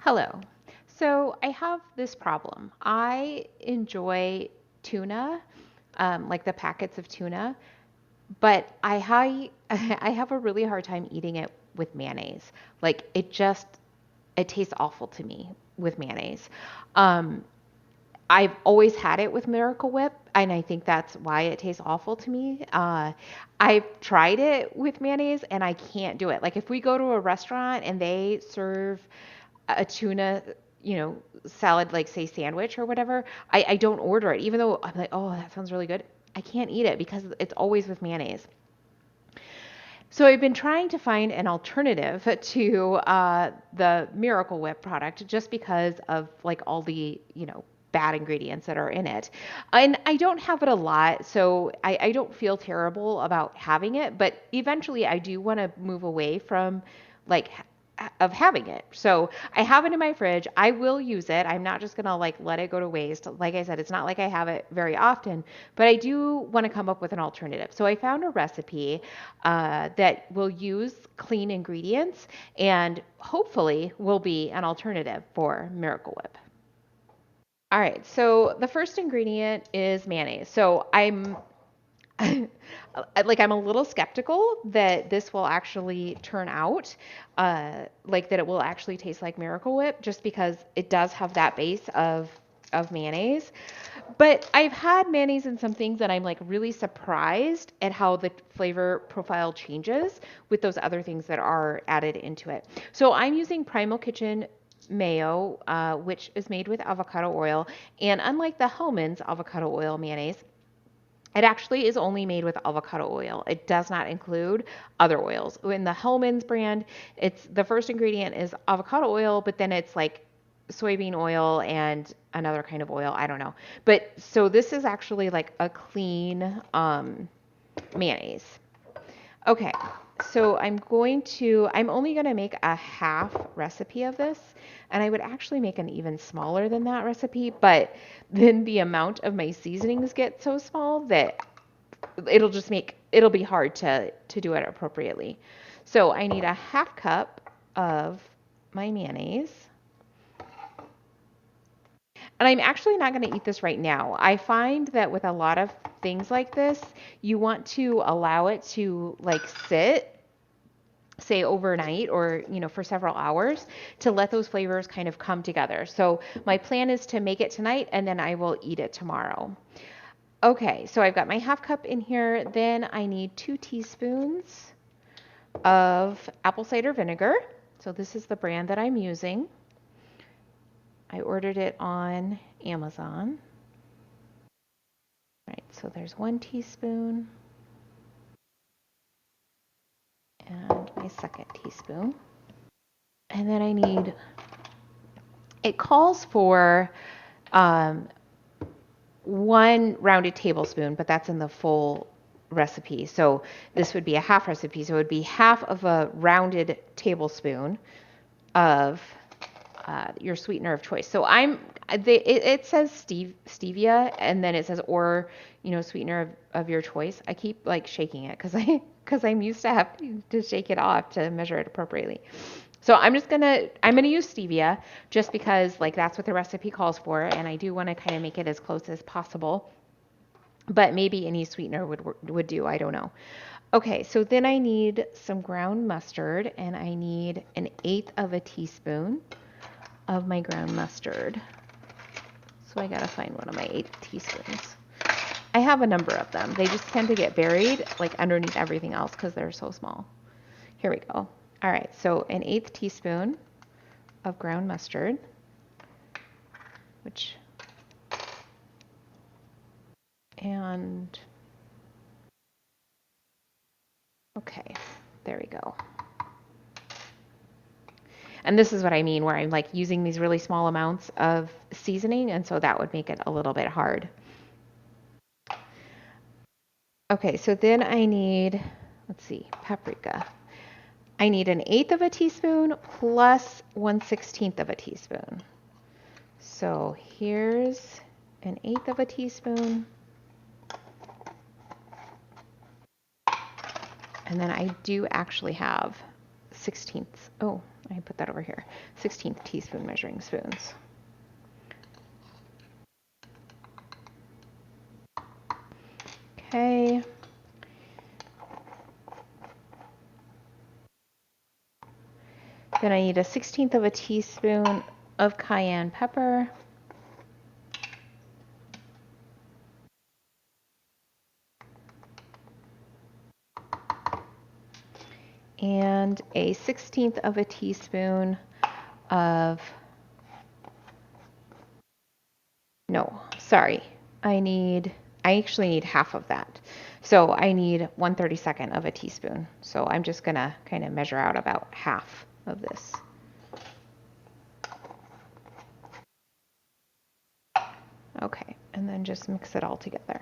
Hello. So I have this problem. I enjoy tuna, like the packets of tuna, but I have a really hard time eating it with mayonnaise. Like it tastes awful to me with mayonnaise. Um, I've always had it with Miracle Whip, and I think that's why it tastes awful to me. I've tried it with mayonnaise, and I can't do it. Like if we go to a restaurant and they serve a tuna, salad, like say sandwich or whatever, I don't order it, even though I'm like, oh, that sounds really good. I can't eat it because it's always with mayonnaise. So I've been trying to find an alternative to the Miracle Whip product just because of like all the, bad ingredients that are in it. And I don't have it a lot, so I don't feel terrible about having it, but eventually I do want to move away from like of having it. So I have it in my fridge. I will use it. I'm not just gonna like let it go to waste. Like I said, it's not like I have it very often, but I do want to come up with an alternative. So I found a recipe that will use clean ingredients and hopefully will be an alternative for Miracle Whip. All right, so the first ingredient is mayonnaise. So I'm a little skeptical that this will actually turn out like that it will actually taste like Miracle Whip just because it does have that base of mayonnaise. But I've had mayonnaise in some things that I'm like really surprised at how the flavor profile changes with those other things that are added into it. So I'm using Primal Kitchen mayo, which is made with avocado oil. And unlike the Hellmann's avocado oil mayonnaise, it actually is only made with avocado oil. It does not include other oils. In the Hellmann's brand, it's the first ingredient is avocado oil, but then it's like soybean oil and another kind of oil. I don't know. But so this is actually like a clean mayonnaise. Okay, so I'm only going to make a half recipe of this, and I would actually make an even smaller than that recipe, but then the amount of my seasonings get so small that it'll be hard to do it appropriately. So I need a half cup of my mayonnaise. And I'm actually not going to eat this right now. I find that with a lot of things like this, you want to allow it to like sit, say overnight or for several hours to let those flavors kind of come together. So my plan is to make it tonight and then I will eat it tomorrow. Okay, so I've got my half cup in here. Then I need 2 teaspoons of apple cider vinegar. So this is the brand that I'm using. I ordered it on Amazon. All right, so there's 1 teaspoon and my second teaspoon. And then it calls for um, 1 rounded tablespoon, but that's in the full recipe. So this would be a half recipe. So it would be half of a rounded tablespoon of your sweetener of choice. So it says stevia, and then it says or sweetener of your choice. I keep like shaking it because I'm used to having to shake it off to measure it appropriately. So I'm gonna use stevia just because like that's what the recipe calls for, and I do want to kind of make it as close as possible. But maybe any sweetener would do. I don't know. Okay, so then I need some ground mustard, and I need 1/8 of a teaspoon of my ground mustard. So I gotta find one of my 8 teaspoons. I have a number of them. They just tend to get buried like underneath everything else because they're so small. Here we go. All right, so 1/8 teaspoon of ground mustard, which, and okay, there we go. And this is what I mean where I'm like using these really small amounts of seasoning, and so that would make it a little bit hard. Okay, so then I need, let's see, paprika. I need 1/8 of a teaspoon plus 1/16 of a teaspoon. So here's 1/8 of a teaspoon. And then I do actually have 16th. Oh, I put that over here. 16th teaspoon measuring spoons. Okay. Then I need a 16th of a teaspoon of cayenne pepper. And a 16th of a teaspoon of, no, sorry, I actually need half of that. So I need 1/32 of a teaspoon. So I'm just gonna kind of measure out about half of this. Okay, and then just mix it all together.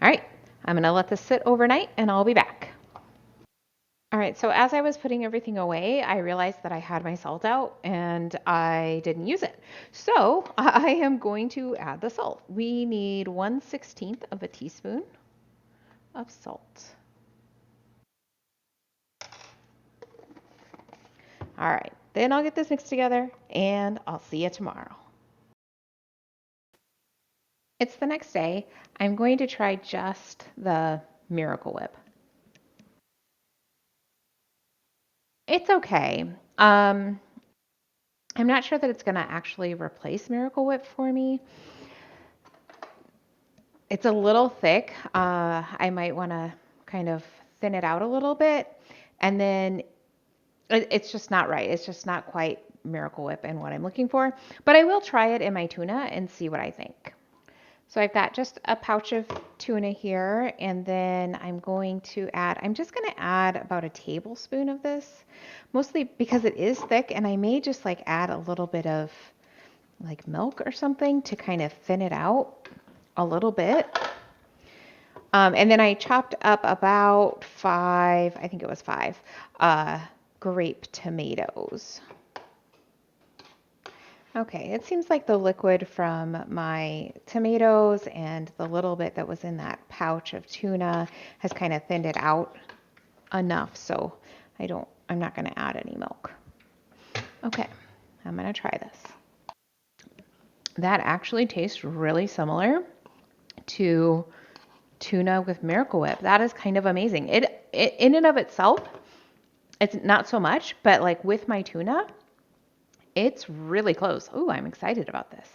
All right, I'm gonna let this sit overnight and I'll be back. All right, so as I was putting everything away, I realized that I had my salt out and I didn't use it. So I am going to add the salt. We need 1/16 of a teaspoon of salt. All right, then I'll get this mixed together and I'll see you tomorrow. It's the next day. I'm going to try just the Miracle Whip. It's okay. I'm not sure that it's going to actually replace Miracle Whip for me. It's a little thick. I might want to kind of thin it out a little bit. And then it's just not right. It's just not quite Miracle Whip and what I'm looking for. But I will try it in my tuna and see what I think. So I've got just a pouch of tuna here, and then I'm just going to add about a tablespoon of this, mostly because it is thick, and I may just like add a little bit of like milk or something to kind of thin it out a little bit. And then I chopped up about I think it was five, grape tomatoes. Okay, it seems like the liquid from my tomatoes and the little bit that was in that pouch of tuna has kind of thinned it out enough, so I'm not going to add any milk. Okay, I'm going to try this. That actually tastes really similar to tuna with Miracle Whip. That is kind of amazing. It in and of itself, it's not so much, but like with my tuna, it's really close. Ooh, I'm excited about this.